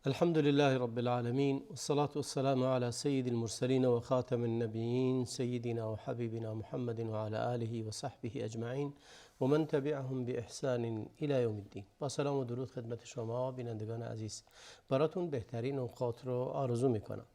الحمد لله رب العالمين والصلاة والسلام على سيد المرسلين وخاتم النبيين سيدنا وحبيبنا محمد وعلى آله وصحبه أجمعين ومن تبعهم بإحسان إلى يوم الدين. با سلام و درود خدمت شما بینندگان عزیز، براتون بهترین اوقات رو آرزو میکنم.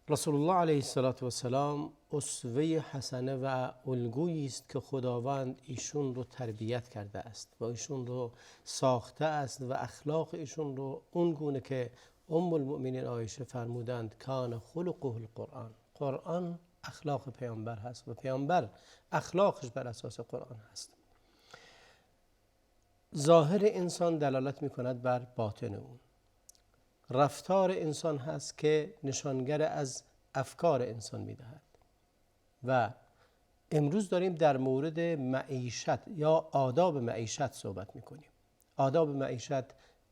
رسول الله علیه السلام اسوه حسنه و الگویی است که خداوند ایشون رو تربیت کرده است و ایشون رو ساخته است و اخلاق ایشون رو اون گونه که ام المؤمنین عایشه فرمودند کان خلقه القرآن. قرآن اخلاق پیامبر هست و پیامبر اخلاقش بر اساس قرآن هست. ظاهر انسان دلالت میکند بر باطن اون. رفتار انسان هست که نشانگر از افکار انسان میدهد و امروز داریم در مورد معیشت یا آداب معیشت صحبت میکنیم. آداب معیشت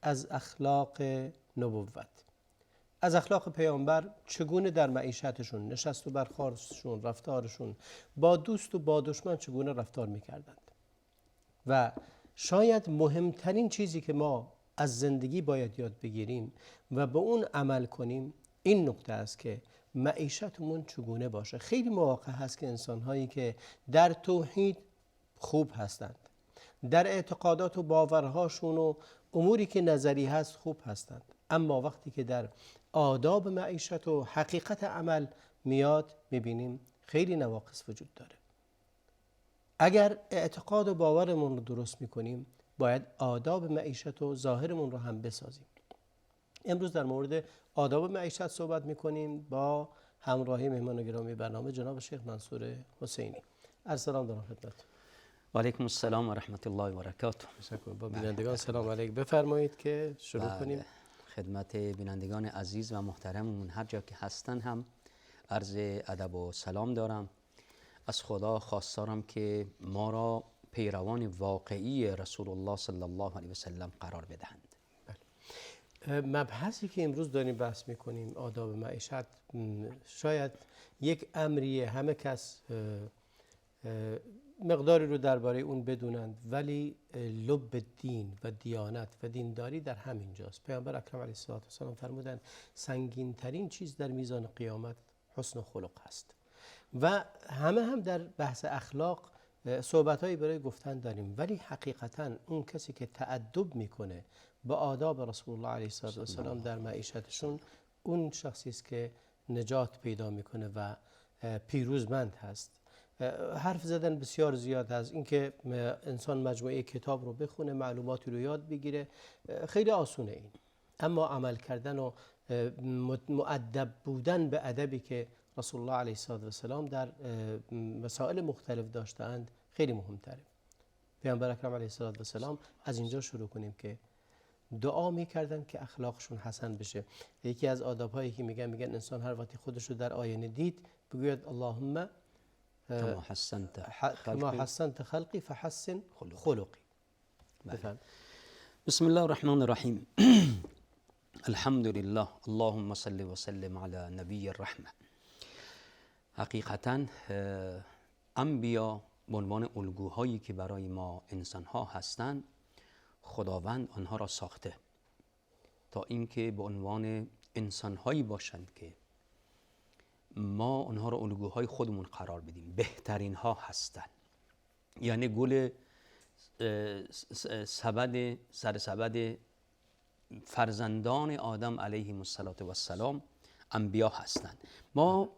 از اخلاق نبوت، از اخلاق پیامبر، چگونه در معیشتشون، نشست و برخاستشون، رفتارشون با دوست و با دشمن چگونه رفتار میکردند. و شاید مهمترین چیزی که ما از زندگی باید یاد بگیریم و به اون عمل کنیم این نکته است که معیشتمون چگونه باشه. خیلی مواقع هست که انسان‌هایی که در توحید خوب هستند، در اعتقادات و باورهاشون و اموری که نظری هست خوب هستند، اما وقتی که در آداب معیشت و حقیقت عمل میاد میبینیم خیلی نواقص وجود داره. اگر اعتقاد و باورمون رو درست میکنیم باید آداب معیشت و ظاهرمون رو هم بسازیم. امروز در مورد آداب معیشت صحبت میکنیم با همراهی مهمان گرامی برنامه جناب شیخ منصور حسینی. عرض سلام دارم خدمت. و علیکم السلام و رحمت الله و برکاته. با بینندگان سلام علیک. بفرمایید که شروع کنیم. خدمت بینندگان عزیز و محترممون هر جا که هستن هم عرض ادب و سلام دارم. از خدا خواستارم که ما را پیروان واقعی رسول الله صلی الله علیه و سلم قرار بدهند. مبحثی که امروز داریم بحث میکنیم آداب معیشت، شاید یک امریه، همه کس مقداری رو درباره اون بدونند، ولی لب دین و دیانت و دینداری در همین جاست. پیامبر اکرم علیه السلام فرمودند سنگین ترین چیز در میزان قیامت حسن خلق هست. و همه هم در بحث اخلاق صحبت‌هایی برای گفتن داریم، ولی حقیقتاً اون کسی که تأدب میکنه با آداب رسول الله علیه السلام در معیشتشون، اون شخصی است که نجات پیدا میکنه و پیروزمند هست. حرف زدن بسیار زیاد هست، اینکه انسان مجموعه کتاب رو بخونه، معلوماتی رو یاد بگیره، خیلی آسونه این، اما عمل کردن و مؤدب بودن به ادبی که رسول الله علیه السلام در مسائل مختلف داشتند خیلی مهمتره. پیامبر اکرم علیه السلام از اینجا شروع کنیم که دعا میکردن که اخلاقشون حسن بشه. یکی از آداب‌هایی که میگن انسان هر وقتی خودش رو در آینه دید بگوید اللهم کما حسنت خلقی فحسن خلقی. بسم الله الرحمن الرحیم. الحمد لله اللهم صل و سلم علی نبی الرحمه. حقیقتاً انبیا به عنوان الگوهایی که برای ما انسان‌ها هستند، خداوند آنها را ساخته تا اینکه به عنوان انسان‌هایی باشند که ما آنها را الگوهای خودمون قرار بدیم. بهترین ها هستند، یعنی گل سبد فرزندان آدم علیهم السلام انبیا هستند. ما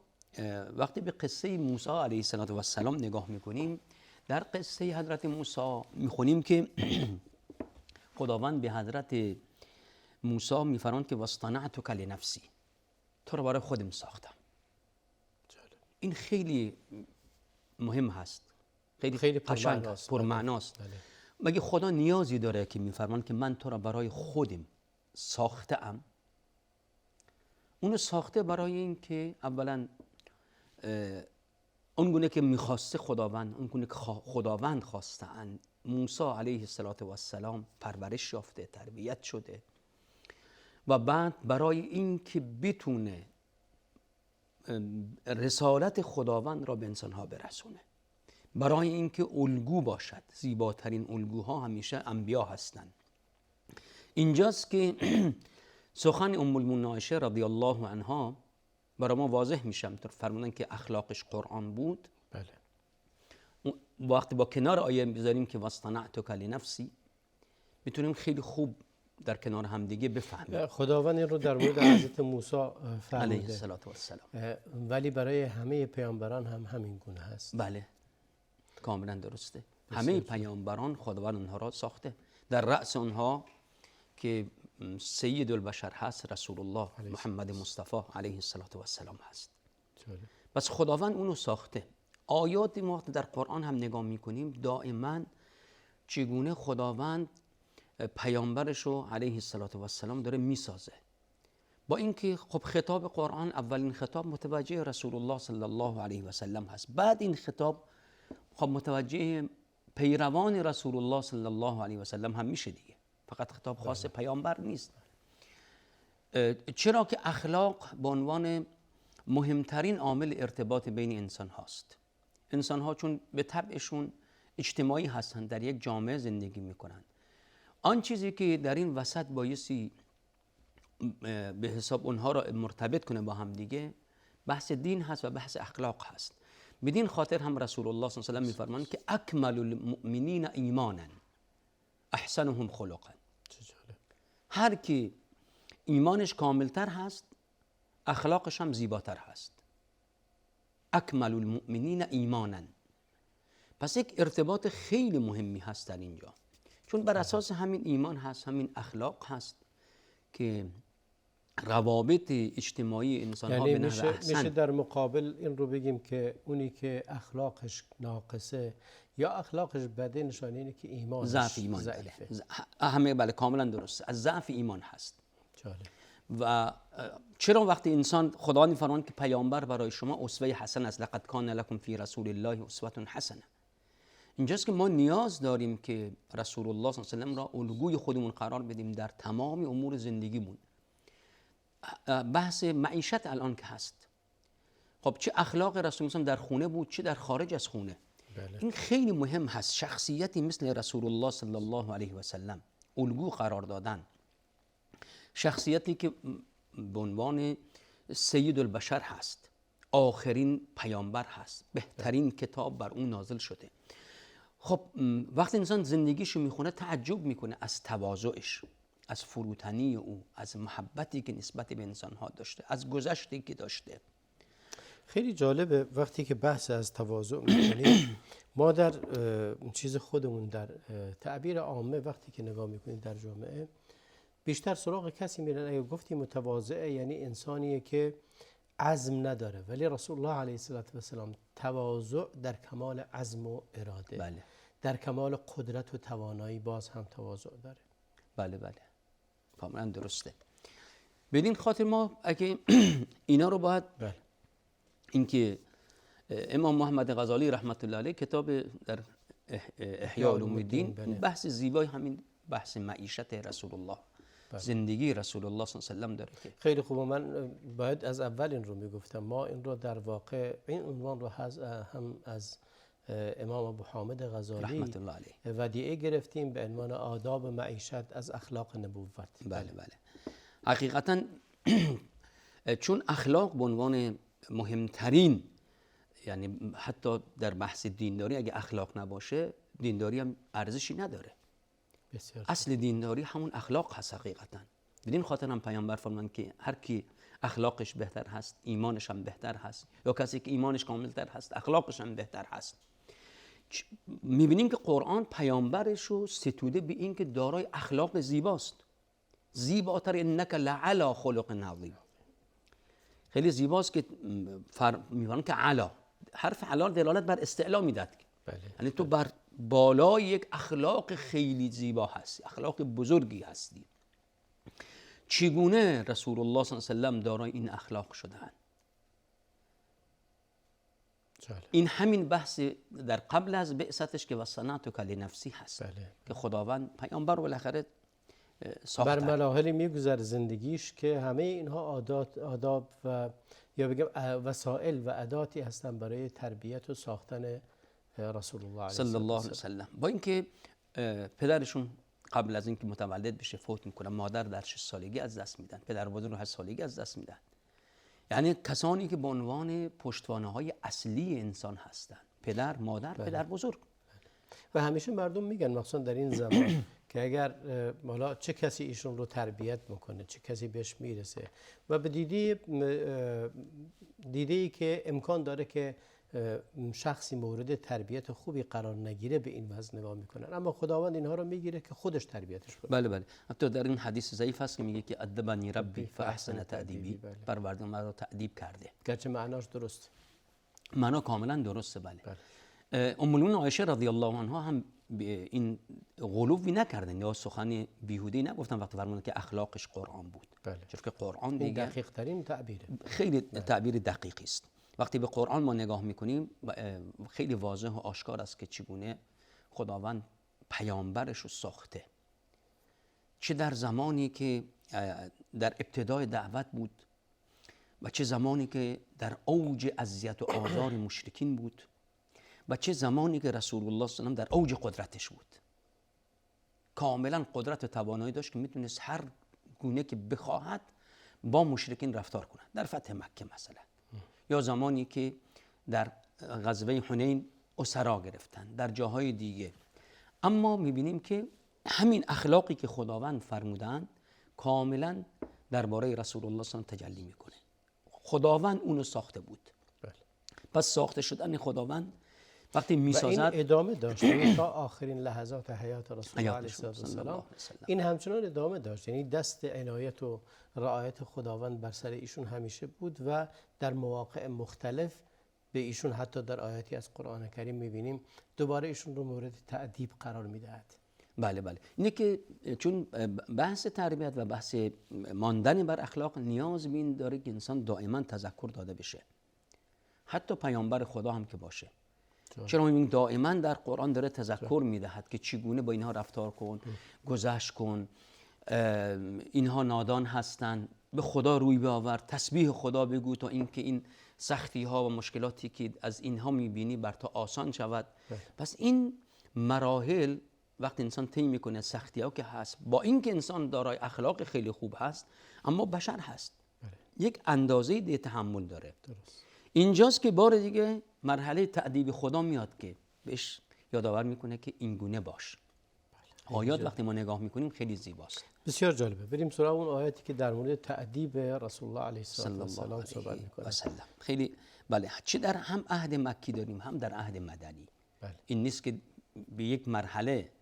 وقتی به قصه موسی علیه السلام نگاه میکنیم، در قصه حضرت موسی میخونیم که خداوند به حضرت موسی میفرماید که واصطنعتک لنفسی، تو رو برای خودم ساختم. این خیلی مهم هست، خیلی قشنگ، پرمعناست. مگه خدا نیازی داره که میفرماید که من تو را برای خودم ساختم؟ اونو ساخته برای این که اولا اونگونه که میخواسته خداوند، اونگونه که خداوند خواستند، موسی علیه السلام پرورش یافته، تربیت شده، و بعد برای این که بتونه رسالت خداوند را به انسانها برسونه، برای این که الگو باشد. زیباترین الگوها همیشه انبیا هستند. اینجاست که سخن ام المؤمنین عایشه رضی الله عنها برای ما واضح میشه، فرمودن که اخلاقش قرآن بود. بله. وقتی با کنار آیه بذاریم که واصطنعتک لنفسی، میتونیم خیلی خوب در کنار هم دیگه بفهمیم. خداوند این رو در مورد حضرت موسی علیه فرموده، السلام. ولی برای همه پیامبران هم همین گونه هست. بله، کاملا درسته. همه پیامبران خداوند اونها را ساخته، در رأس اونها که سید البشر هست رسول الله محمد مصطفی علیه السلام هست. بس خداوند اونو ساخته. آیات ما در قرآن هم نگاه میکنیم دائما چگونه خداوند پیامبرش رو علیه السلام داره میسازه. با اینکه خب خطاب قرآن اولین خطاب متوجه رسول الله صلی الله علیه و سلم هست، بعد این خطاب خب متوجه پیروان رسول الله صلی الله علیه و سلم هم میشه دیگه، فقط خطاب خاص پیامبر نیست. چرا که اخلاق به عنوان مهمترین عامل ارتباط بین انسان هاست. انسان ها چون به طبعشون اجتماعی هستند، در یک جامعه زندگی میکنند. آن چیزی که در این وسط بایستی به حساب اونها را مرتبط کنه با هم دیگه بحث دین هست و بحث اخلاق هست. بدین خاطر هم رسول الله صلی الله علیه و آله میفرمایند که اکمل المؤمنین ایمانا احسنهم خلقا. هر کی ایمانش کاملتر هست اخلاقش هم زیباتر هست. اکمل المؤمنین ایمانا. پس یک ارتباط خیلی مهمی هست در اینجا، چون بر اساس همین ایمان هست، همین اخلاق هست که روابط اجتماعی انسان ها به نحو احسن. میشه در مقابل این رو بگیم که اونی که اخلاقش ناقصه یا اخلاقش بده نشانه اینه که ایمانش ضعف ایمان ضعیفه. همه بله کاملا درسته، از ضعف ایمان هست. جالب. و چرا وقتی انسان خداوند می‌فرماند که پیامبر برای شما اسوه حسن است، لقد کان لکم فی رسول الله اسوه حسنه، اینجاست که ما نیاز داریم که رسول الله صلی الله علیه و آله را الگوی خودمون قرار بدیم در تمام امور زندگیمون. بحث معیشت الان که هست، خب چه اخلاق رسول الله در خونه بود چه در خارج از خونه. بله. این خیلی مهم هست. شخصیتی مثل رسول الله صلی الله علیه و سلم الگو قرار دادن، شخصیتی که به عنوان سید البشر هست، آخرین پیامبر هست، بهترین کتاب بر اون نازل شده. خب وقتی انسان زندگیشو میخونه تعجب میکنه از تواضعش، از فروتنی او، از محبتی که نسبت به انسانها داشته، از گذشتی که داشته. خیلی جالبه وقتی که بحث از تواضع میکنیم ما در چیز خودمون در تعبیر عامه وقتی که نگاه میکنیم در جامعه بیشتر سراغ کسی میرن اگه گفتیم متواضعه یعنی انسانیه که عزم نداره، ولی رسول الله علیه السلام تواضع در کمال عزم و اراده. بله. در کمال قدرت و توانایی باز هم تواضع داره. بله کاملا درسته. بدین خاطر ما اگه اینا رو باید بله. اینکه امام محمد غزالی رحمت الله علیه کتاب در احیاء علوم الدین بحث زیبای همین بحث معیشت رسول الله، زندگی رسول الله صلی الله علیه و سلم داره. خیلی خوبه. من باید از اول این رو میگفتم، ما این رو در واقع این عنوان رو هم از امام ابو حامد غزالی رحمت الله علیه ودیعه گرفتیم به عنوان آداب معیشت از اخلاق نبوت. بله. حقیقتا چون اخلاق به عنوان مهمترین، یعنی حتی در بحث دینداری اگه اخلاق نباشه دینداری هم ارزشی نداره. بسیار اصل دینداری همون اخلاق هست حقیقتا. بدین خاطر هم پیامبر فرمودند که هر کی اخلاقش بهتر هست ایمانش هم بهتر هست، یا کسی که ایمانش کاملتر هست اخلاقش هم بهتر هست. میبینیم که قرآن پیامبرش رو ستوده به این که دارای اخلاق زیباست، زیباتر انک لعلی خلق عظیم. خیلی زیباست که میبینیم که علا، حرف علا دلالت بر استعلا میداد. بله. یعنی تو بر بالای یک اخلاق خیلی زیبا هستی، اخلاق بزرگی هستی. چگونه رسول الله صلی الله علیه و سلم دارای این اخلاق شدن؟ این همین بحث در قبل از بعثتش که وصنعتک لنفسی هست. بله. که خداوند پیامبر رو بالاخره ساخته. بر مراحلی میگذره زندگیش که همه اینها آداب و یا بگم وسائل و اداتی هستن برای تربیت و ساختن رسول الله صلی الله علیه و سلم. با اینکه پدرشون قبل از اینکه متولد بشه فوت میکنن. مادر در 6 سالگی از دست میدن، پدر بزرگ 8 سالگی از دست میدن. یعنی کسانی که به عنوان پشتوانه‌های اصلی انسان هستند، پدر، مادر، پدر بزرگ. و همیشه مردم میگن مخصوصا در این زمان که اگر حالا چه کسی ایشون رو تربیت میکنه، چه کسی بهش میرسه و به دیده‌ای که امکان داره که شخصی مورد تربیت خوبی قرار نگیره به این وضع نگاه میکنن، اما خداوند اینها رو میگیره که خودش تربیتش کنه. بله بله. حتی در این حدیث ضعیف هست که میگه که ادبنی ربی فاحسن تأدیبی، پروردگار مرا تأدیب کرده. گرچه معناش درست، معنا کاملا درسته. بله. ام المؤمنین عایشه رضی الله عنها هم این غلوی نکردن یا سخن بیهوده‌ای نگفتن وقتی فرمودن که اخلاقش قرآن بود. بله. چون که قرآن دیگه دقیق ترین تعبیره، خیلی تعبیر دقیقی است. وقتی به قرآن ما نگاه میکنیم خیلی واضح و آشکار است که چگونه خداوند پیامبرش رو ساخته، چه در زمانی که در ابتدای دعوت بود و چه زمانی که در اوج اذیت و آزار مشرکین بود و چه زمانی که رسول الله صلی الله علیه و آله در اوج قدرتش بود. کاملا قدرت و توانایی داشت که میتونست هر گونه که بخواهد با مشرکین رفتار کنه. در فتح مکه مثلا، یا زمانی که در غزوه حنین اسرا گرفتن، در جاهای دیگه. اما میبینیم که همین اخلاقی که خداوند فرمودن کاملا درباره رسول الله صلی الله علیه و آله تجلی میکنه. خداوند اونو ساخته بود. بله. پس ساخته شدن خداوند وقتی میسازد و این ادامه داشت تا آخرین لحظات حیات رسول الله علیه السلام. این همچنان ادامه داشت، یعنی دست عنایت و رعایت خداوند بر سر ایشون همیشه بود و در مواقع مختلف به ایشون حتی در آیاتی از قرآن کریم میبینیم دوباره ایشون رو مورد تأدیب قرار میدهد. بله بله. اینه که چون بحث تربیت و بحث ماندن بر اخلاق نیاز به این داره که انسان دائما تذکر داده بشه، حتی پیامبر خدا هم که باشه. چرا می‌بینیم دائما در قرآن داره تذکر میدهد که چگونه با اینها رفتار کن، گذشت کن، اینها نادان هستند، به خدا روی بیاور، تسبیح خدا بگو تا اینکه این سختی ها و مشکلاتی که از اینها میبینی بر تو آسان شود. پس این مراحل وقتی انسان طی میکنه، سختی ها که هست، با اینکه انسان دارای اخلاق خیلی خوب هست اما بشر هست، یک اندازه دی تحمل داره. درست. اینجاست که بار دیگه مرحله تأدیب خدا میاد که بهش یادآور میکنه که این گونه باش. آیات وقتی ما نگاه میکنیم خیلی زیباست. بسیار جالبه. بریم سراغ اون آیاتی که در مورد تأدیب رسول الله علیه السلام صحبت میکنه. خیلی بله، چه در هم عهد مکی داریم هم در عهد مدنی. بله. این نیست که به یک مرحله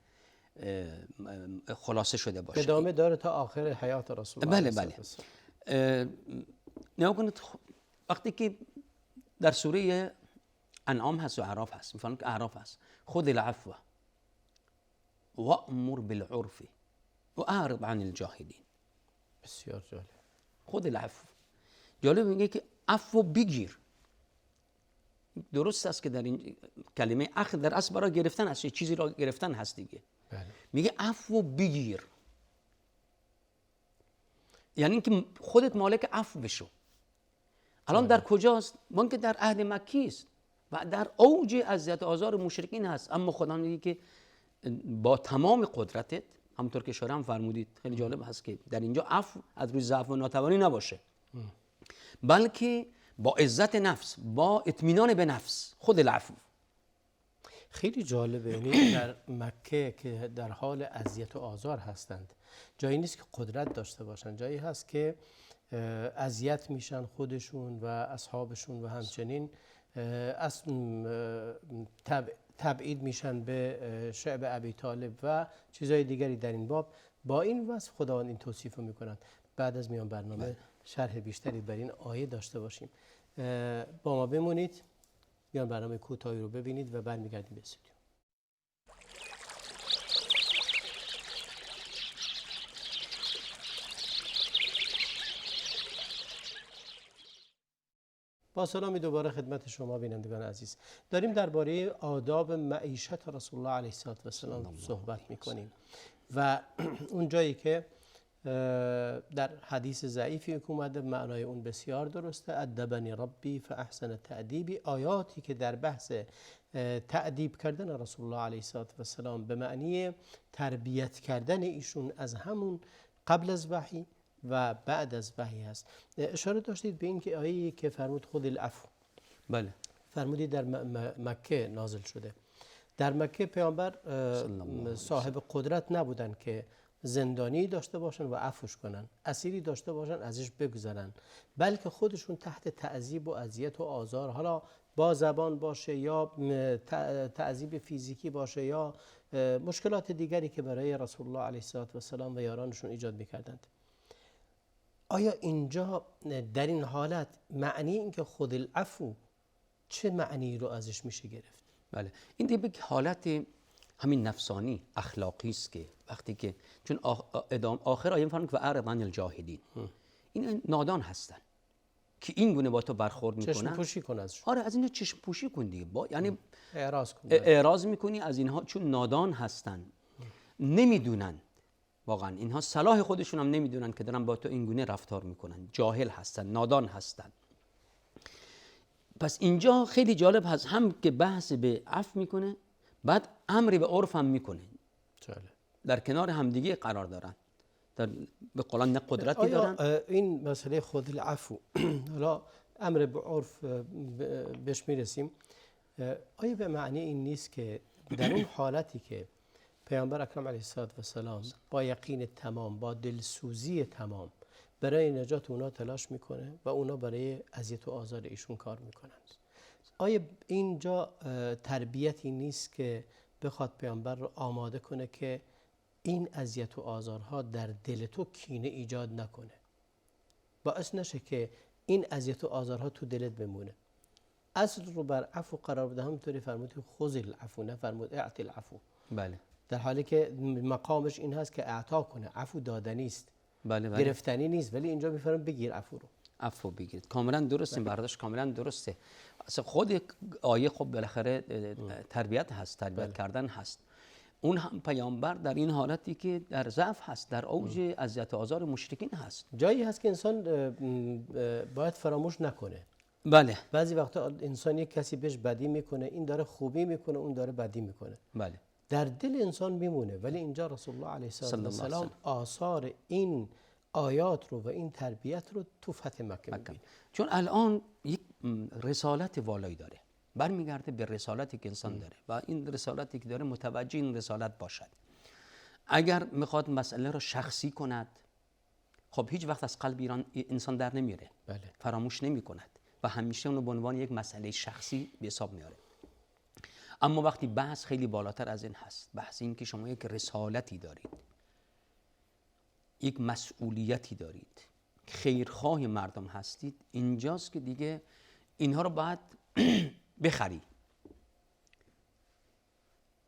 خلاصه شده باشه، ادامه داره تا آخر حیات رسول الله. بله بله. نگاه کنید وقتی که در سوره انعام هست و اعراف هست، میفهمن که اعراف هست خذ العفو وأمر بالعرف واعرض عن الجاهلین. بسیار جالب. خذ العفو، جالب میگه که عفو بگیر. درست است که در این کلمه اخذ در اصل برای گرفتن است، چیزی را گرفتن هست دیگه. بله. میگه عفو بگیر، یعنی اینکه خودت مالک عفو بشو. الان در کجاست؟ ما که در عهد مکی است و در اوج اذیت آزار مشرکین هست، اما خدا میگه که با تمام قدرتت، همونطور که شما هم فرمودید خیلی جالب هست که در اینجا عفو از روی ضعف و ناتوانی نباشه، بلکه با عزت نفس، با اطمینان به نفس، خود العفو. خیلی جالبه. یعنی در مکه که در حال اذیت و آزار هستند، جایی نیست که قدرت داشته باشن، جایی هست که اذیت میشن خودشون و اصحابشون و همچنین از تبعید میشن به شعب ابی طالب و چیزهای دیگری در این باب. با این وصف خداوند این توصیف رو میکنند. بعد از میان برنامه شرح بیشتری بر این آیه داشته باشیم. با ما بمونید، میان برنامه کوتاهی رو ببینید و برمیگردیم به استودیو. با سلامی دوباره خدمت شما بینندگان عزیز. داریم درباره آداب معیشت رسول الله علیه السلام صحبت میکنیم و اون جایی که در حدیث ضعیفی که اومده معنای اون بسیار درسته، ادبنی ربی فاحسن تأدیبی، آیاتی که در بحث تأدیب کردن رسول الله علیه السلام به معنی تربیت کردن ایشون از همون قبل از وحی و بعد از وحی هست. اشاره داشتید به این که آیه‌ای که فرمود خود العفو، بله، فرمودید در مکه نازل شده. در مکه پیامبر صاحب قدرت نبودن که زندانی داشته باشن و عفوش کنن، اسیری داشته باشن ازش بگذرن، بلکه خودشون تحت تعذیب و اذیت و آزار، حالا با زبان باشه یا تعذیب فیزیکی باشه یا مشکلات دیگری که برای رسول الله علیه السلام و یارانشون ایجاد میکردند. آیا اینجا در این حالت معنی این که خود العفو چه معنی رو ازش میشه گرفت؟ بله، این دیگه حالت همین نفسانی اخلاقی است که وقتی که چون آخر آیه میفرماید و اعرض عن الجاهلین، این نادان هستن که این گونه با تو برخورد میکنن، چشم پوشی کن ازشون. آره، از اینها چشم پوشی کن دیگه، یعنی اعراض کن، اعراض میکنی از اینها، چون نادان هستن، نمیدونن، واقعا اینها صلاح خودشون هم نمیدونن که دارن با تو این گونه رفتار میکنن، جاهل هستن، نادان هستن. پس اینجا خیلی جالب هست، هم که بحث به عفو میکنه، بعد امری به عرف هم میکنه، در کنار همدیگه قرار دارن، به قولان نه قدرتی دارن. این مسئله خود العفو حالا امر به عرف بهش میرسیم، آیا به معنی این نیست که در اون حالتی که پیامبر اکرم علیه السلام با یقین تمام، با دلسوزی تمام برای نجات اونا تلاش میکنه و اونا برای اذیت و آزار ایشون کار میکنن، آیا اینجا تربیتی نیست که بخواد پیامبر رو آماده کنه که این اذیت و آزارها در دل تو کینه ایجاد نکنه، باعث نشه که این اذیت و آزارها تو دلت بمونه؟ اصل رو بر عفو قرار بده، همونطوری فرمود خذ العفو، نه فرمود اعط العفو. بله، در حالی که مقامش این هست که اعطا کنه، عفو دادنی است، بله بله، گرفتنی نیست، ولی اینجا میفرم بگیر عفو رو. عفو بگیرید، کاملا درسته، این برداشت کاملا درسته. اصلا خود آیه خب بالاخره تربیت هست، تربیت کردن هست. اون هم پیامبر در این حالتی که در ضعف هست، در اوج اذیت و آزار مشرکین هست، جایی هست که انسان باید فراموش نکنه. بله، بعضی وقتا انسان یک کسی بهش بدی میکنه، این داره خوبی میکنه، اون داره بدی میکنه، بله، در دل انسان میمونه، ولی اینجا رسول الله علیه السلام آثار این آیات رو و این تربیت رو تو فتح مکه میبینه. چون الان یک رسالت والایی داره، برمیگرده به رسالتی که انسان داره و این رسالتی که داره متوجه این رسالت باشد. اگر میخواد مسئله رو شخصی کند، خب هیچ وقت از قلب انسان در نمیره، بله، فراموش نمی کند و همیشه اونو به عنوان یک مسئله شخصی به حساب میاره. اما وقتی بحث خیلی بالاتر از این هست، بحث این که شما یک رسالتی دارید، یک مسئولیتی دارید، خیرخواه مردم هستید، اینجاست که دیگه اینها رو باید بخری،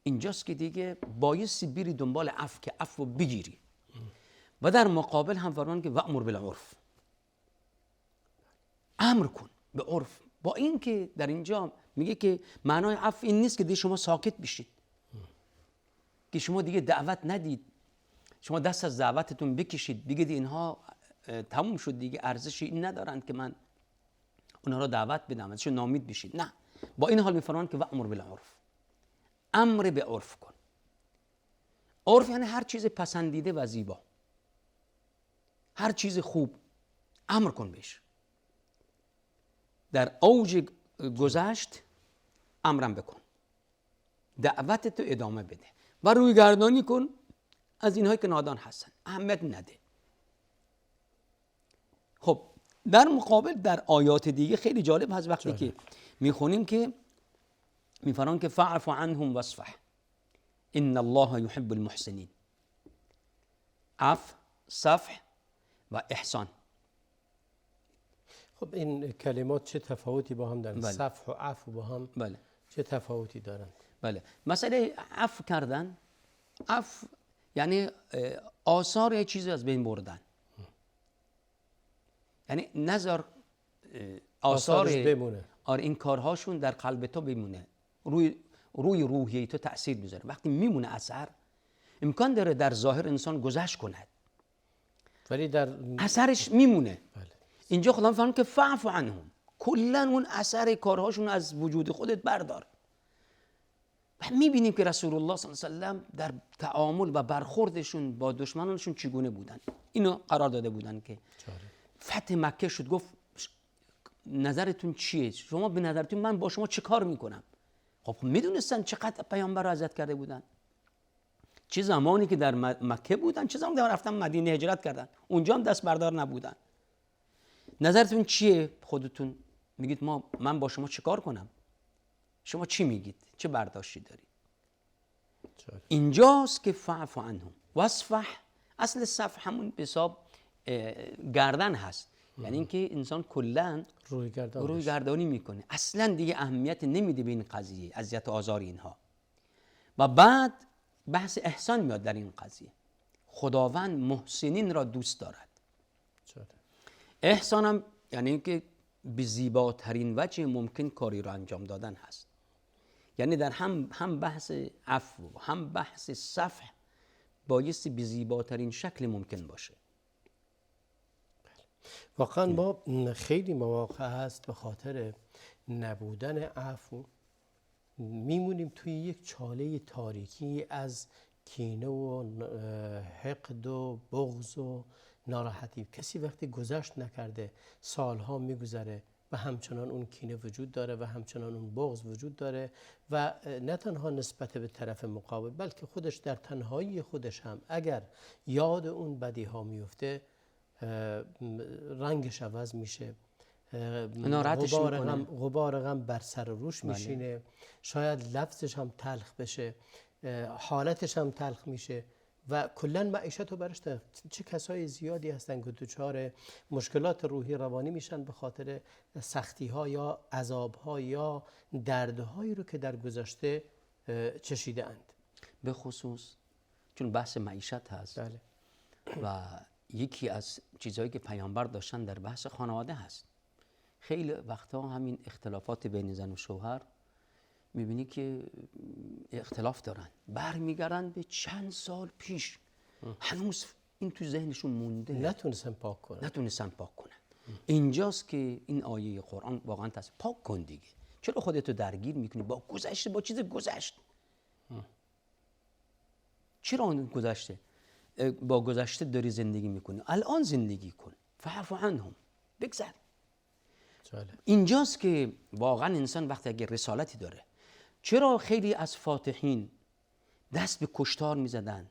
اینجاست که دیگه بایستی بری دنبال عفو که عفو بگیری. و در مقابل هم فرمان که وأمر بالعرف، امر کن به عرف، با این که در اینجا میگه که معنای عفو این نیست که دیگه شما ساکت بشید، که شما دیگه دعوت ندید، شما دست از دعوتتون بکشید، دیگه اینها تموم شد، دیگه ارزشی این ندارند که من اونها رو دعوت بدم، ازشون ناامید بشید. نه، با این حال میفرمان که وأمر بالعرف، امر به عرف کن. عرف یعنی هر چیز پسندیده و زیبا، هر چیز خوب امر کن بهش. در اوج گذشت امرم بکن، دعوت تو ادامه بده و روی گردانی کن از اینهایی که نادان هستن، اهمیت نده. خب در مقابل در آیات دیگه خیلی جالب هست، وقتی که میخونیم که میفرمان که فاعف عنهم واصفح ان الله يحب المحسنین. عفو، صفح و احسان. خب این کلمات چه تفاوتی با هم دارند؟ بله. صفح و عفو با هم بله چه تفاوتی دارند؟ بله، مسئله عفو کردن، عفو یعنی آثار یه چیزی از بین بردن، یعنی نظر آثارش بمونه، آره این کارهاشون در قلب تو بمونه، روی روحیه تو تأثیر بذاره. وقتی میمونه اثر، امکان داره در ظاهر انسان گذشت کند ولی در اثرش میمونه. بله. اینجا خدا میفرماید که فاعف عنهم، کلا اون اثر کارهاشون از وجود خودت بردار، و میبینیم که رسول الله صلی الله علیه و سلم در تعامل و برخوردشون با دشمنانشون چگونه بودن. اینو قرار داده بودن که فتح مکه شد، گفت نظرتون چیه؟ شما به نظرتون من با شما چه کار میکنم؟ خب میدونستن چقدر پیامبر رو اذیت کرده بودن، چه زمانی که در مکه بودن، چه زمانی که رفتن مدینه هجرت کردن، اونجا هم دست بردار نبودن. نظرتون چیه؟ خودتون میگید من با شما چه کار کنم؟ شما چی میگید؟ چه برداشتی دارید؟ اینجاست که فاعف عنهم واصفح. اصل صفح همون به حساب گردن هست، یعنی اینکه انسان کلا روی گردانی میکنه، اصلا دیگه اهمیت نمیده به این قضیه، اذیت و آزار اینها. و بعد بحث احسان میاد در این قضیه. خداوند محسنین را دوست دارد. احسان هم یعنی اینکه به زیباترین وجه ممکن کاری را انجام دادن هست. یعنی در هم بحث عفو هم بحث صفح بایستی به زیباترین شکل ممکن باشه. واقعا ما خیلی مواقع هست به خاطر نبودن عفو میمونیم توی یک چاله تاریکی از کینه و حقد و بغض و ناراحتی. کسی وقتی گذشت نکرده سالها میگذره و همچنان اون کینه وجود داره و همچنان اون بغض وجود داره و نه تنها نسبت به طرف مقابل بلکه خودش در تنهایی خودش هم اگر یاد اون بدی ها میفته رنگش عوض میشه، غبار غم بر سر روش میشینه، شاید لفظش هم تلخ بشه، حالتش هم تلخ میشه و کلا معیشت رو برش چه کسای زیادی هستن که دچار مشکلات روحی روانی میشن به خاطر سختی ها یا عذاب ها یا دردهایی رو که در گذشته چشیده اند. به خصوص چون بحث معیشت هست. بله. و یکی از چیزهایی که پیامبر داشتن در بحث خانواده هست. خیلی وقتا همین اختلافات بین زن و شوهر میبینی که اختلاف دارن، برمیگردن به چند سال پیش، هنوز این تو ذهنشون مونده، نتونستن پاک کنن. اینجاست که این آیه قرآن واقعا پاک کن دیگه. چرا خودتو درگیر میکنی با گذشته، با چیز گذشت؟ چرا اون گذشته؟ با گذشته داری زندگی میکنی، الان زندگی کن. فاعف عنهم، بگذر. اینجاست که واقعا انسان وقتی اگه رسالتی داره، چرا خیلی از فاتحین دست به کشتار میزدن،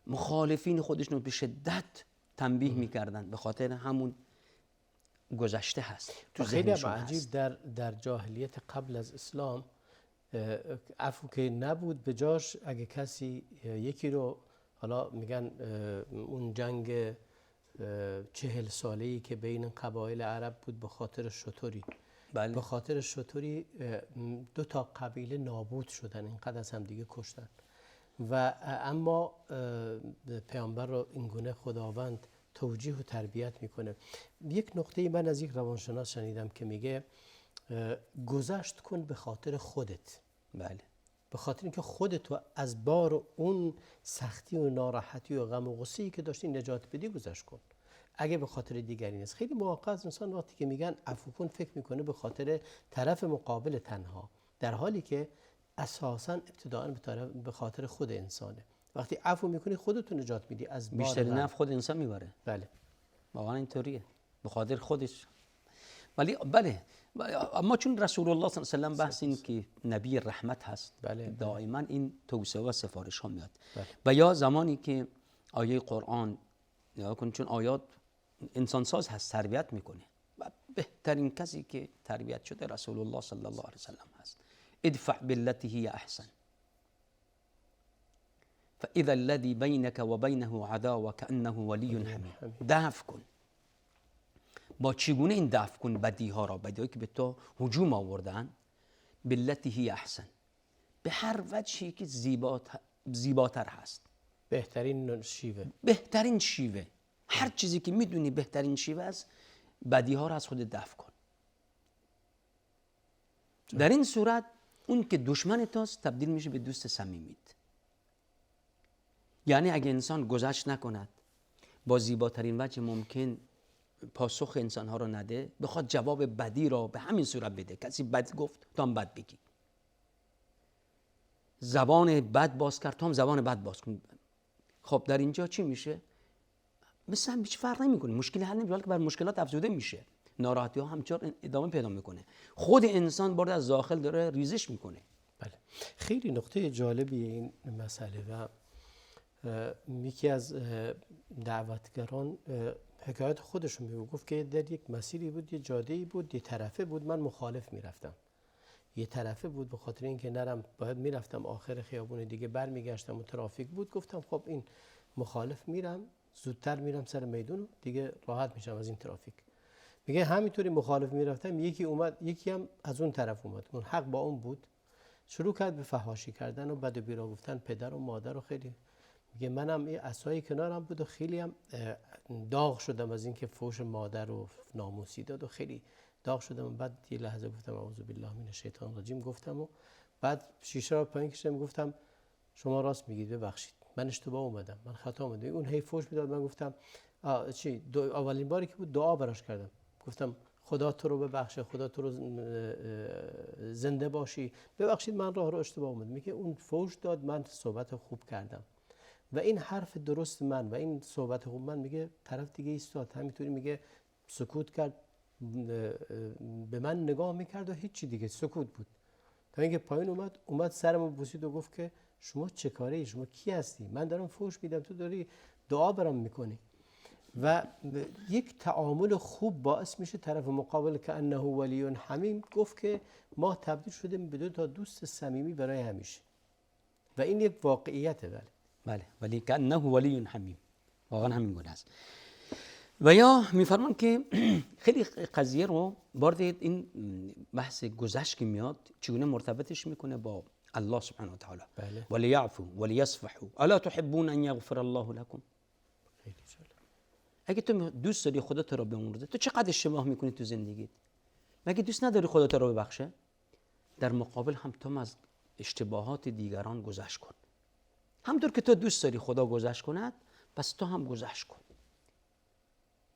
مخالفین خودشون به شدت تنبیه میکردن؟ به خاطر همون گذشته هست تو خیلی عجیب در جاهلیت قبل از اسلام عفو که نبود، به جاش اگه کسی یکی رو، حالا میگن اون جنگ 40 ساله‌ای که بین قبایل عرب بود به خاطر شتری، بله. به خاطر شتری 2 تا قبیله نابود شدن، اینقدر از هم دیگه کشتن و اما پیامبر رو اینگونه خداوند توجیه و تربیت میکنه. یک نقطه من از یک روانشناس شنیدم که میگه گذشت کن به خاطر خودت. بله. به خاطر اینکه خودتو از بار اون سختی و ناراحتی و غم و غصه‌ای که داشتی نجات بدی گذشت کن. اگه به خاطر دیگری نیست. خیلی مواقع از انسان وقتی که میگن عفو کن فکر میکنه به خاطر طرف مقابل تنها، در حالی که اساساً ابتداءً به خاطر خود انسانه. وقتی عفو میکنی خودتو نجات میدی از بار بیشتر نفع خود انسان میبره. بله. واقعا اینطوریه، به خاطر خودش. ولی بله، اما چون رسول الله صلی الله علیه و سلم بحث این که نبی رحمت هست، بله. دائما این توصیه و سفارش ها میاد. بله. و یا زمانی که آیه قرآن یا کن، چون آیات انسان ساز هست، تربیت میکنه و بهترین کسی که تربیت شده رسول الله صلی الله علیه و سلم هست. ادفع بالتي هي احسن فاذا الذي بينك وبينه عداوه كانه ولي حمیم. دفع کن. با چگونه این دفع کن بدی ها را، بدیهایی که به تو هجوم آوردن؟ بالتي هي احسن، به هر وجهی که زیباتر هست، بهترین شیوه. بهترین شیوه، هر چیزی که میدونی بهترین شیوه است، بدی ها را از خود دفع کن. در این صورت اون که دشمن توست تبدیل میشه به دوست صمیمیت. یعنی اگه انسان گذشت نکند، با زیباترین وجه ممکن پاسخ انسان ها رو نده، بخواد جواب بدی را به همین صورت بده، کسی بد گفت تو هم بد بگی، زبان بد باز کرد، تو هم زبان بد باز کن. خب در اینجا چی میشه؟ مثلا هیچ فرق نمیکنه، مشکل حل نمیشه، بلکه بر مشکلات افزوده میشه، ناراحتی ها همچنان ادامه پیدا میکنه، خود انسان بارد از داخل داره ریزش میکنه. بله، خیلی نقطه جالبی این مسئله و یکی از دعوتگران حکایت خودشون میگه، گفت که در یک مسیری بود، یه جاده‌ای بود، یه طرفه بود، من مخالف میرفتم، یه طرفه بود، به خاطر اینکه نرم باید میرفتم آخر خیابون دیگه برمیگشتم و ترافیک بود، گفتم خب این مخالف میرم، زودتر میرم سر میدون دیگه راحت میشم از این ترافیک. میگه همینطوری مخالف میرفتم، یکی اومد، یکی هم از اون طرف اومد، اون حق با اون بود، شروع کرد به فحاشی کردن و بد و بیرا گفتن پدر و مادر و خیلی. میگه منم این عصای کنارم بود و خیلی هم داغ شدم از اینکه فوش مادر و ناموسی داد و خیلی داغ شدم و بعد یه لحظه گفتم اعوذ بالله من الشیطان الرجیم گفتم و بعد شیشه رو پایین کشیدم گفتم شما راست میگید، ببخشید من اشتباه اومدم، من خطا اومدم. اون هی فوش میداد، من گفتم اولین باری که بود دعا براش کردم، گفتم خدا تو رو ببخشه، خدا تو رو زنده باشی، ببخشید من راه رو اشتباه اومدم. میگه اون فوش داد، من صحبت خوب کردم و این حرف درست من و این صحبت خوب من، میگه طرف دیگه ایستاد همینطوری، میگه سکوت کرد، به من نگاه میکرد و هیچی دیگه سکوت بود، تا اینکه پایین اومد سرمو بوسید و گفت که شما چه کاره ای، شما کی هستی؟ من دارم فوش میدم، تو داری دعا برام میکنی. و یک تعامل خوب باعث میشه طرف مقابل که انه ولی حمیم، گفت که ما تبدیل شدیم به دو تا دوست صمیمی برای همیشه و این یک واقعیته. بله، ولی که انه ولی حمیم، واقعا همین گونه است. و یا میفرمان که خیلی قضیه رو وارد این بحث گذشت که میاد چگونه مرتبطش میکنه با الله سبحانه و تعالی. بله. ولیعفو ولیصفحوا الا تحبون ان یغفر الله لكم. اگه تو دوست داری خدا تو رو بمرده، تو چقدر اشتباه میکنی تو زندگیت؟ مگه دوست نداری خدا تو رو ببخشه؟ در مقابل هم تو از اشتباهات دیگران گذشت کن. همونطور که تو دوست داری خدا گذشت کند، پس تو هم گذشت کن.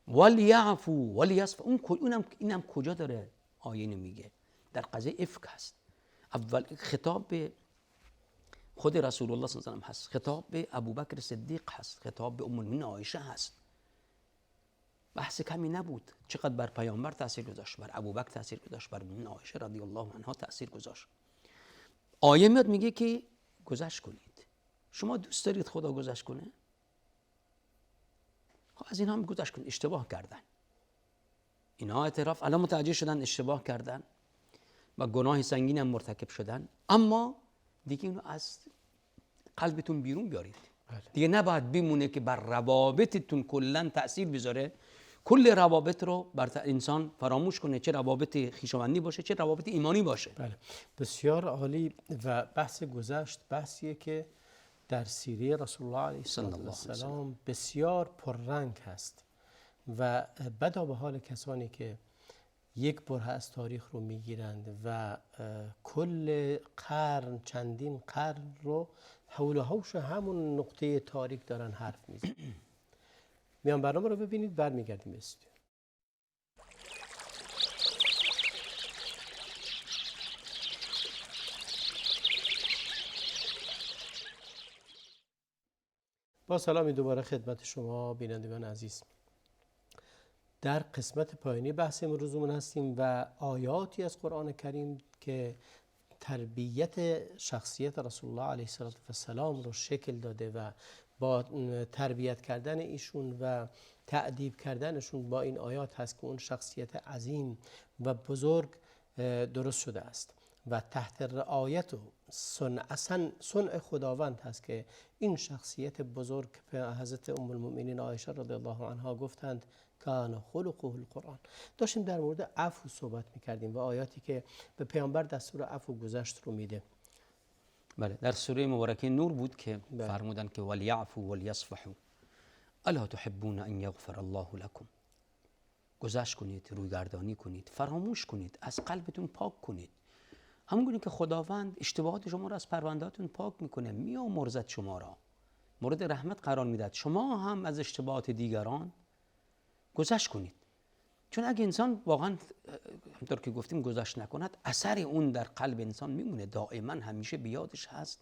ولیعفو ولیصفحوا، اینم کجا داره آیه میگه؟ در قضیه افک هست. اول خطاب به خود رسول الله صلی الله علیه و هست، خطاب به ابوبکر صدیق هست، خطاب به ام المؤمنین عایشه هست. بحث کمی نبود، چقدر بر پیامبر تاثیر گذاشت، بر ابوبکر تاثیر گذاشت، بر ام عایشه رضی الله عنها تاثیر گذاشت. آیه میاد میگه که گذشت کنید. شما دوست دارید خدا گذشت کنه؟ خب از اینها هم گذشت کنید. اشتباه کردن، اینها اعتراف، الان متوجه شدن اشتباه کردن و گناه سنگین هم مرتکب شدن، اما دیگه اینو از قلبتون بیرون بیارید. دیگه نباید بمونه که بر روابطتون کلا تأثیر بذاره، کل روابط رو بر انسان فراموش کنه، چه روابط خویشاوندی باشه چه روابط ایمانی باشه. بله، بسیار عالی. و بحث گذشت بحثیه که در سیره رسول الله علیه السلام بسیار پررنگ هست و بدا به حال کسانی که یک بره از تاریخ رو میگیرند و کل قرن، چندین قرن رو حول و حوش همون نقطه تاریک دارن حرف میزنن. میان برنامه رو ببینید، برمیگردیم استودیو. با سلامی دوباره خدمت شما بینندگان عزیز. در قسمت پایانی بحث امروزمون هستیم و آیاتی از قرآن کریم که تربیت شخصیت رسول الله علیه السلام رو شکل داده و با تربیت کردن ایشون و تأدیب کردنشون با این آیات هست که اون شخصیت عظیم و بزرگ درست شده است و تحت رعایت و صنع خداوند هست که این شخصیت بزرگ به حضرت ام المؤمنین عایشه رضی الله عنها گفتند کان خلقه القرآن. داشتیم در مورد عفو صحبت میکردیم و آیاتی که به پیامبر دستور عفو گذشت رو میده. بله، در سوره مبارکه نور بود که فرمودن که ولیعفو ولیصفحوا الا تحبون ان یغفر الله لكم. گذشت کنید، رویگردانی کنید، فراموش کنید، از قلبتون پاک کنید. همونگونه که خداوند اشتباهات شما را از پروندهاتون پاک میکنه، میامرزد شما را، مورد رحمت قرار میدهد. شما هم از اشتباهات دیگران گذشت کنید. چون اگه انسان واقعا همطور که گفتیم گذشت نکند، اثر اون در قلب انسان میمونه، دائما همیشه بیادش هست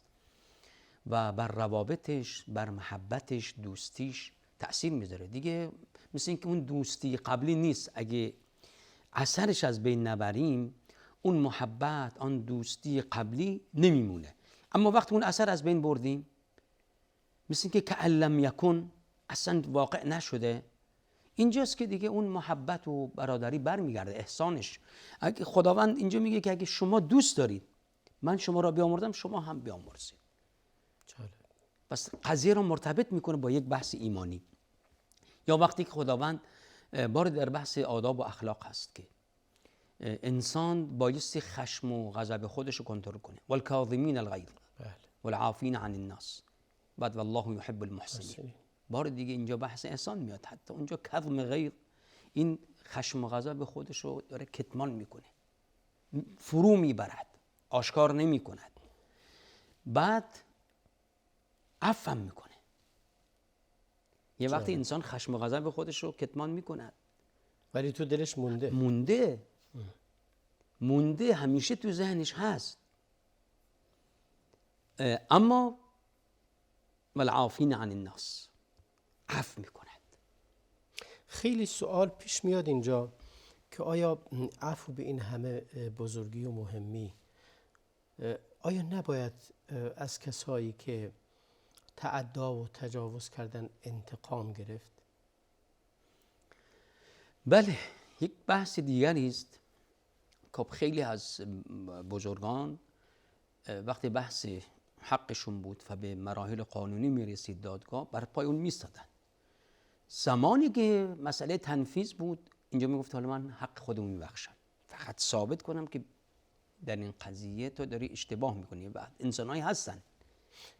و بر روابطش، بر محبتش، دوستیش تأثیر میذاره دیگه. مثل اینکه اون دوستی قبلی نیست، اگه اثرش از بین نبریم اون محبت، آن دوستی قبلی نمیمونه. اما وقتی اون اثر از بین بردیم، مثل اینکه کأن لم یکن، اصلا واقع نشده، اینجاست که دیگه اون محبت و برادری برمیگرده، احسانش. اگه خداوند اینجا میگه که اگه شما دوست دارید من شما را بیامرزم، شما هم بیامرزید. پس قضیه رو مرتبط میکنه با یک بحث ایمانی. یا وقتی که خداوند در بحث آداب و اخلاق هست که انسان بایستی خشم و غضب خودش رو کنترل کنه. والکاظمین الغیظ والعافین عن الناس، بعد والله یحب المحسنین. بار دیگه اینجا بحث احسان میاد. حتی اونجا کظم غیظ، این خشم و غضب خودش رو داره کتمان میکنه، فرو میبرد، آشکار نمیکند، بعد عفو میکنه. یه وقتی انسان خشم و غضب خودش رو کتمان میکند ولی تو دلش مونده همیشه تو ذهنش هست، اما والعافین عن الناس، عفو میکند. خیلی سوال پیش میاد اینجا که آیا عفو به این همه بزرگی و مهمی، آیا نباید از کسایی که تعدا و تجاوز کردن انتقام گرفت؟ بله، یک بحث دیگری است که خیلی از بزرگان وقتی بحث حقشون بود و به مراحل قانونی میرسید دادگاه، بر پای اون میستادن. زمانی که مسئله تنفیذ بود، اینجا میگفت حالا من حق خودمو میبخشم، فقط ثابت کنم که در این قضیه تو داری اشتباه میکنی. بعد انسانایی هستن.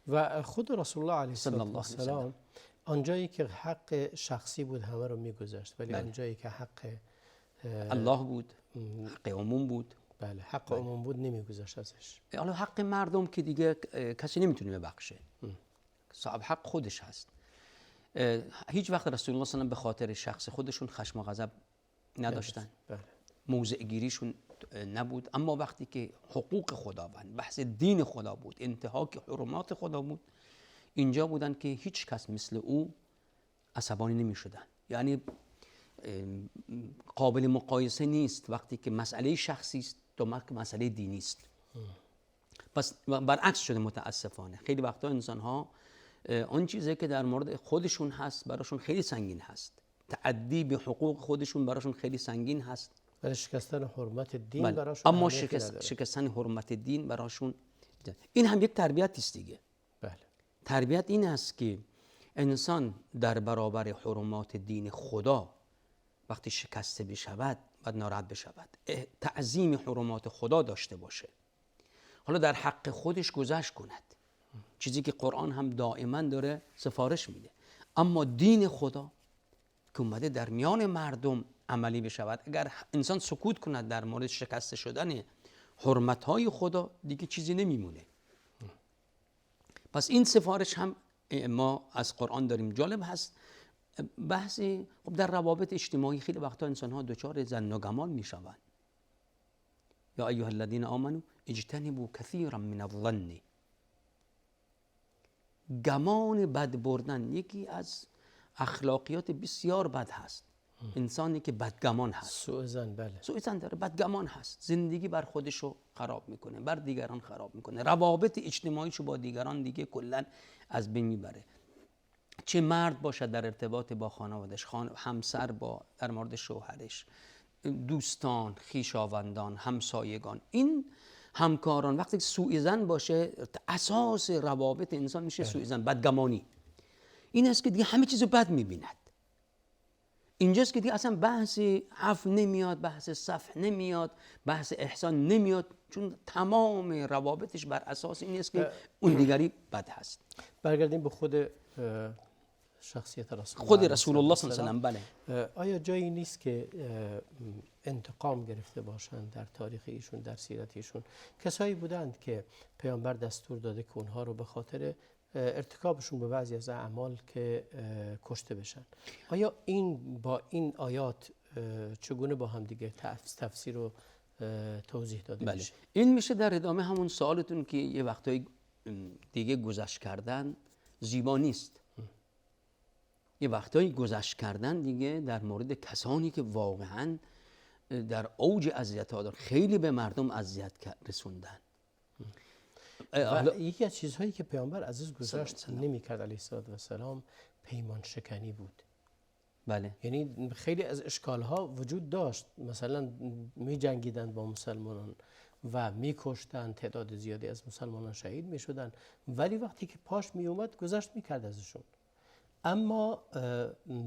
و خود رسول الله علیه السلام آنجایی که حق شخصی بود همه رو میگذاشت، ولی آنجایی که حق الله بود، حق عموم بود، بله حق عموم بود، نمیگذاشت ازش. حالا حق مردم که دیگه کسی نمیتونه ببخشه، صاحب حق خودش هست. هیچ وقت رسول الله صلی الله علیه و آله به خاطر شخص خودشون خشم و غضب نداشتن، موضع گیریشون نبود. اما وقتی که حقوق خداوند، بحث دین خدا بود، انتهاک حرمات خدا بود، اینجا بودن که هیچ کس مثل او عصبانی نمی شدن. یعنی قابل مقایسه نیست وقتی که مسئله شخصی است تا مسئله دینی است. پس برعکس شده متاسفانه. خیلی وقتا انسان ها اون چیزی که در مورد خودشون هست براشون خیلی سنگین هست، تعدی به حقوق خودشون براشون خیلی سنگین هست، ولی شکستن حرمت دین براشون، اما شکستن حرمت دین براشون. این هم یک تربیت است دیگه. بله. تربیت این است که انسان در برابر حرمات دین خدا وقتی شکسته بشود و ناراحت بشود، تعظیم حرمات خدا داشته باشه، حالا در حق خودش گذشت کند، چیزی که قرآن هم دائما داره سفارش میده. اما دین خدا که اومده در میان مردم عملی بشود، اگر انسان سکوت کند در مورد شکسته شدن حرمتهای خدا، دیگه چیزی نمیمونه. پس این سفارش هم ما از قرآن داریم. جالب هست بحثی خب در روابط اجتماعی خیلی وقتا انسان ها دچار ظن و گمان میشوند. یا ایها الذین آمنوا اجتنبوا کثیرا من الظن. گمان بد بردن یکی از اخلاقیات بسیار بد هست. انسانی که بدگمان هست، سوء ظن، بله، سوء ظن داره، بدگمان هست، زندگی بر خودشو خراب میکنه، بر دیگران خراب میکنه، روابط اجتماعیشو با دیگران دیگه کلا از بین میبره. چه مرد باشد در ارتباط با خانوادش، همسر با در مورد شوهرش، دوستان، خویشاوندان، همسایگان، این همکاران، وقتی سوء ظن باشه اساس روابط انسان میشه سوء ظن، بدگمانی. این است که دیگه همه چیزو بد میبیند. اینجاست که دیگه اصلا بحث عفو نمیاد، بحث صفح نمیاد، بحث احسان نمیاد، چون تمام روابطش بر اساس این است که اون دیگری بد هست. برگردیم به خود شخصیت رسول الله صلی الله علیه و بله. آیا جایی نیست که انتقام گرفته باشند در تاریخ ایشون، در سیرت ایشون؟ کسایی بودند که پیامبر دستور داده که اونها رو به خاطر ارتکابشون به بعضی از اعمال که کشته بشن. آیا این با این آیات چگونه با هم دیگه تفسیر و توضیح داده بله. میشه؟ این میشه در ادامه همون سوالتون که یه وقتایی دیگه گذشت کردن زیبا نیست. یه وقتایی گذشت کردن دیگه در مورد کسانی که واقعا در اوج اذیت ها دارن، خیلی به مردم اذیت رسوندن. و یکی از چیزهایی که پیامبر عزیز گذاشت نمی‌کرد علیه السلام پیمان شکنی بود. بله. یعنی خیلی از اشکالها وجود داشت، مثلا می جنگیدن با مسلمانان و می کشتن، تعداد زیادی از مسلمانان شهید می شدن، ولی وقتی که پاش می اومد گذشت می کرد ازشون. اما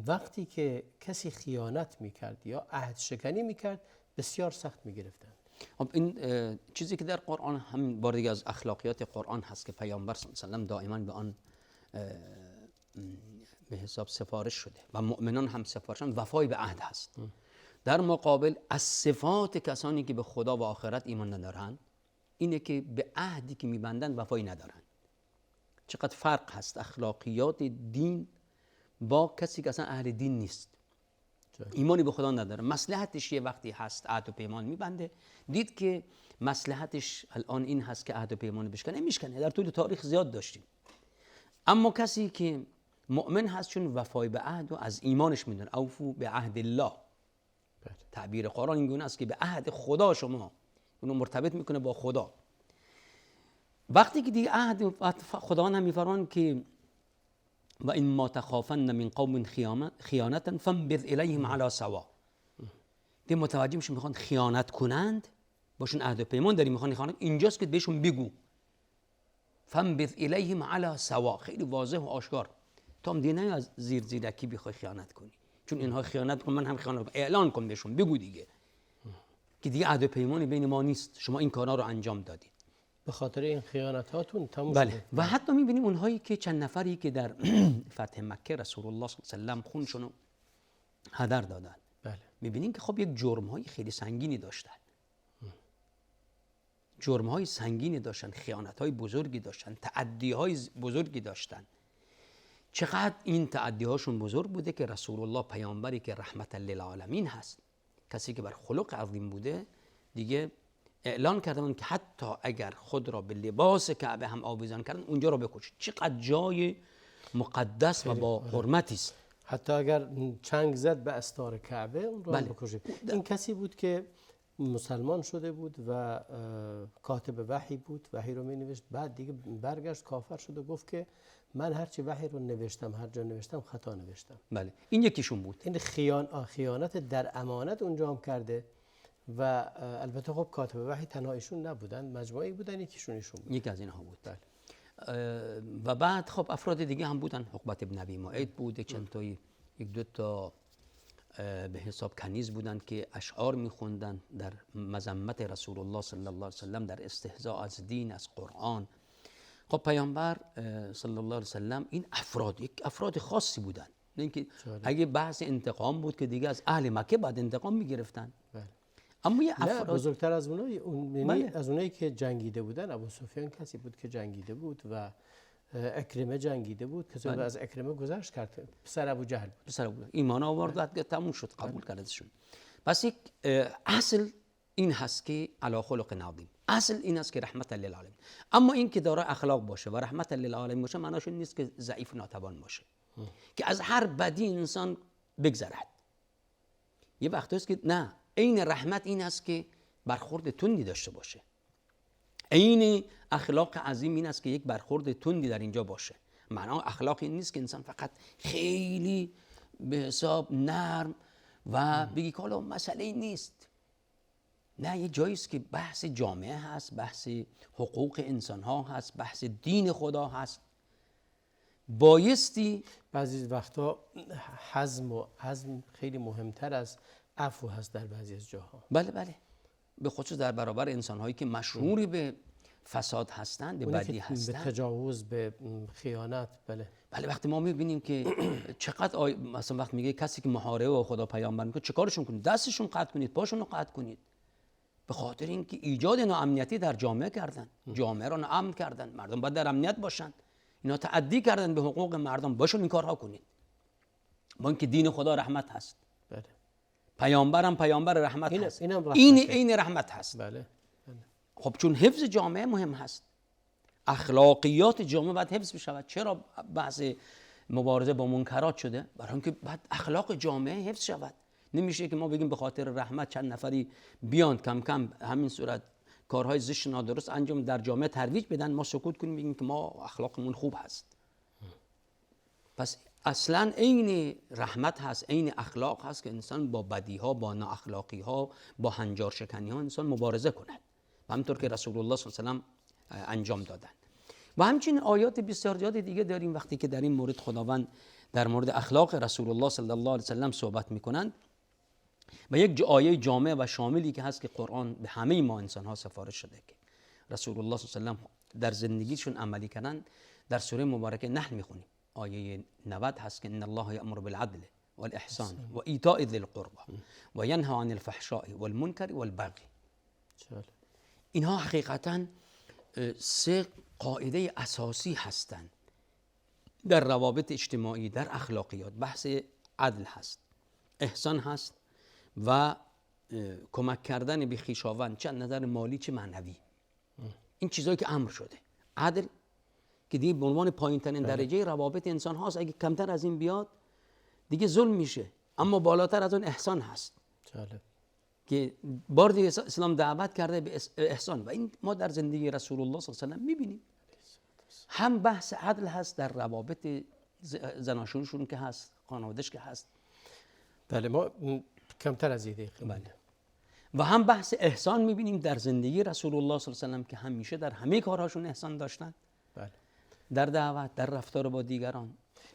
وقتی که کسی خیانت می کرد یا عهد شکنی می کرد بسیار سخت می گرفتن. خب این چیزی که در قرآن هم بار دیگه از اخلاقیات قرآن هست که پیامبر صلی الله علیه و دائما به آن به حساب سفارش شده و مؤمنان هم سفارشن، وفای به عهد هست. در مقابل از صفات کسانی که به خدا و آخرت ایمان ندارن اینه که به عهدی که میبندن وفایی ندارن. چقدر فرق هست اخلاقیات دین با کسی که اصلا اهل دین نیست، ایمانی به خدا نداره. مصلحتش یه وقتی هست عهد و پیمان میبنده، دید که مصلحتش الان این هست که عهد و پیمان بشکنه میشکنه. در طول تاریخ زیاد داشتیم. اما کسی که مؤمن هست چون وفای به عهد و از ایمانش میدونه، اوفو به عهد الله. تعبیر قرآن این گونه است که به عهد خدا شما، اونو مرتبط میکنه با خدا. وقتی که دیگه عهد خدا هم میفرمان که و این ما تخافن من قوم خیانتا فانبذ الیهم علی سوا، دی متوجه میشن میخوان خیانت کنند، باشون عهد و پیمان داریم میخوان خیانت، اینجاست که بهشون بگو فانبذ الیهم علی سوا، خیلی واضح و آشکار. تو هم دیگه از زیرکی بخوای خیانت کنی، چون اینها خیانت کن من هم خیانت کنم، اعلان کن بهشون، بگو دیگه که دیگه عهد و پیمانی بین ما نیست، شما این کارا رو انجام دادید. به خاطر این خیانتاتون تموم بله. شده. و حتی میبینیم اونهایی که چند نفری که در فتح مکه رسول الله صلی الله علیه و سلم خونشون رو هدر دادن، بله. میبینیم که خب یک جرم‌های خیلی سنگینی داشتن، جرم‌های سنگینی داشتن، خیانت‌های بزرگی داشتن، تعدی‌های بزرگی داشتن. چقدر این تعدی‌هاشون بزرگ بوده که رسول الله پیامبری که رحمت للعالمین هست، کسی که بر خلق عظیم بوده، دیگه اعلان کردن که حتی اگر خود را به لباس کعبه هم آویزان کردن اونجا را بکشید. چقدر جای مقدس و با حرمتی است. حتی اگر چنگ زد به استار کعبه اون را بکشید. این کسی بود که مسلمان شده بود و کاتب وحی بود، وحی رو می نوشت، بعد دیگه برگشت کافر شد و گفت که من هرچی وحی رو نوشتم، هر جا نوشتم خطا نوشتم. بله، این یکیشون بود. این خیانت در امانت اونجا هم کرده. و البته خب کاتب وحی تنها ایشون نبودن، مجموعی بودن، یکیشون ایشون بود. یکی از اینها بود. بله. و بعد خب افراد دیگه هم بودن، عقبه ابن ابی معیط بود، چند تا یک دو تا به حساب کنیز بودن که اشعار میخوندن در مذمت رسول الله صلی الله علیه و سلم، در استهزاء از دین، از قرآن. خب پیامبر صلی الله علیه و سلم این افراد خاصی بودن، نه اینکه اگه بحث انتقام بود که دیگه از اهل مکه بعد انتقام میگرفتن. بله. اما یه افراد بزرگتر از اونایی از اونایی که جنگیده بودن، ابو سفیان کسی بود که جنگیده بود و اکرمه جنگیده بود که از اکرمه گذشت کرد، پسر ابو جهل بود. پسر ابو ایمان آورد، تموم شد، قبول کردشون. پس یک اصل این هست که علی خلق عظیم، اصل این است که رحمت للعالمین. اما این که داره اخلاق باشه و رحمت للعالمین باشه معناش این نیست که ضعیف و ناتوان باشه، که از هر بدی انسان بگذرد. یه وقتی است که نه، عین رحمت این است که برخورد تندی داشته باشه. عین اخلاق عظیم این است که یک برخورد تندی در اینجا باشه. معنا اخلاق این نیست که انسان فقط خیلی به حساب نرم و بگی که حالا مسئله نیست. نه، یه جایی است که بحث جامعه هست، بحث حقوق انسان ها هست، بحث دین خدا هست. بایستی بعضی وقتا حزم خیلی مهمتر از عفو هست در بعضی از جاها. بله بله، به خصوص در برابر انسان هایی که مشهوری به فساد هستند، به بدی هستند، به تجاوز، به خیانت. بله بله. وقتی ما میبینیم که چقدر مثلا وقت میگه کسی که محاربه با خدا پیامبر میکنه، چه کارشون کنید؟ دستشون قطع کنید، پاشون رو قطع کنید. به خاطر اینکه ایجاد ناامنیتی در جامعه کردن، جامعه رو ناامن کردن، مردم باید در امنیت باشن، اینا تعدی کردن به حقوق مردم، باشون این کارها کنید. با اینکه دین خدا رحمت هست، بله، پیامبرم پیامبر رحمت هست، این عین رحمت هست. بله. خب چون حفظ جامعه مهم هست، اخلاقیات جامعه باید حفظ بشود. چرا بحث مبارزه با منکرات شده؟ برای اینکه باید اخلاق جامعه حفظ شود. نمیشه که ما بگیم به خاطر رحمت چند نفری بیان کم کم همین صورت کارهای زشت نادرست انجام در جامعه ترویج بدن، ما سکوت کنیم بگیم که ما اخلاقمون خوب هست. پس اصلا عین رحمت هست، عین اخلاق هست که انسان با بدیها، با نااخلاقیها، با هنجار شکنیها انسان مبارزه کند، و همونطور که رسول الله صلی الله علیه و سلم انجام دادن. و همچنین آیات بسیار زیاد دیگه داریم وقتی که در این مورد خداوند در مورد اخلاق رسول الله صلی الله علیه و سلم صحبت میکنند. و یک آیه جامع و شاملی که هست که قرآن به همه ما انسان ها سفارش شده که رسول الله صلی الله علیه و سلم در زندگیشون عملی کردن. در سوره مبارکه نحل میخونیم، آیه 90 هست که ان الله یأمر بالعدل والاحسان و ایتاء ذی القربى و ینهی عن الفحشاء والمنکر والبغی. اینها حقیقتاً سه قاعده اساسی هستند در روابط اجتماعی، در اخلاقیات. بحث عدل هست، احسان هست و کمک کردن به خویشاوند، چه نظر مالی چه معنوی. این چیزایی که امر شده. عدل که دیگه به عنوان پایین‌ترین درجه روابط انسان هاست، اگه کمتر از این بیاد دیگه ظلم میشه. اما بالاتر از اون احسان هست که بار دیگه اسلام دعوت کرده به احسان، و این ما در زندگی رسول الله صلی الله علیه و سلم میبینیم. هم بحث عدل هست در روابط زناشویشون که هست، خانواده‌اش که هست. بله، ما کمتر از این دقیقه. بله. و هم بحث احسان میبینیم در زندگی رسول الله صلی الله علیه و سلم که همیشه در همه کارهاشون احسان داشتن. بله. در دعوت، در رفتار با دیگران.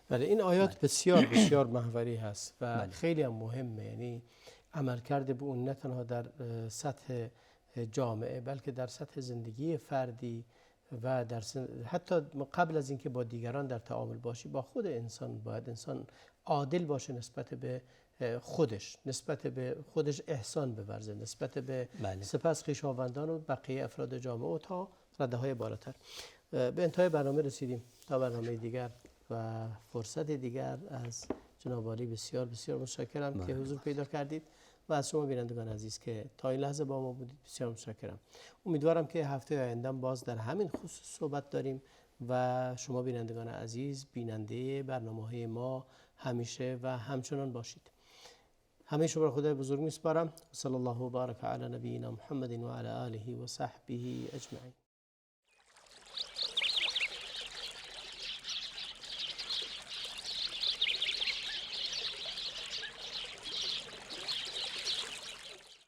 بله، این آیات بسیار بسیار محوری هست و بله. خیلی هم مهمه. یعنی عمل کرده به اون نه تنها در سطح جامعه بلکه در سطح زندگی فردی و در حتی قبل از اینکه با دیگران در تعامل باشی با خود انسان باید انسان عادل باشه نسبت به خودش، نسبت به خودش احسان بورزه، نسبت به بله. سپس خویشاوندان و بقیه افراد جامعه و تا رده‌های بالاتر. به انتهای برنامه رسیدیم. تا برنامه دیگر و فرصت دیگر از جناب عالی بسیار بسیار متشکرم که حضور پیدا کردید و از شما بینندگان عزیز که تا این لحظه با ما بودید بسیار متشکرم. امیدوارم که هفته آینده باز در همین خصوص صحبت داریم و شما بینندگان عزیز بیننده برنامه‌های ما همیشه و همچنان باشید. همه شما را خدای بزرگ میسپارم. صلی الله و بارک علی نبینا محمد و علی آله و صحبه اجمعین.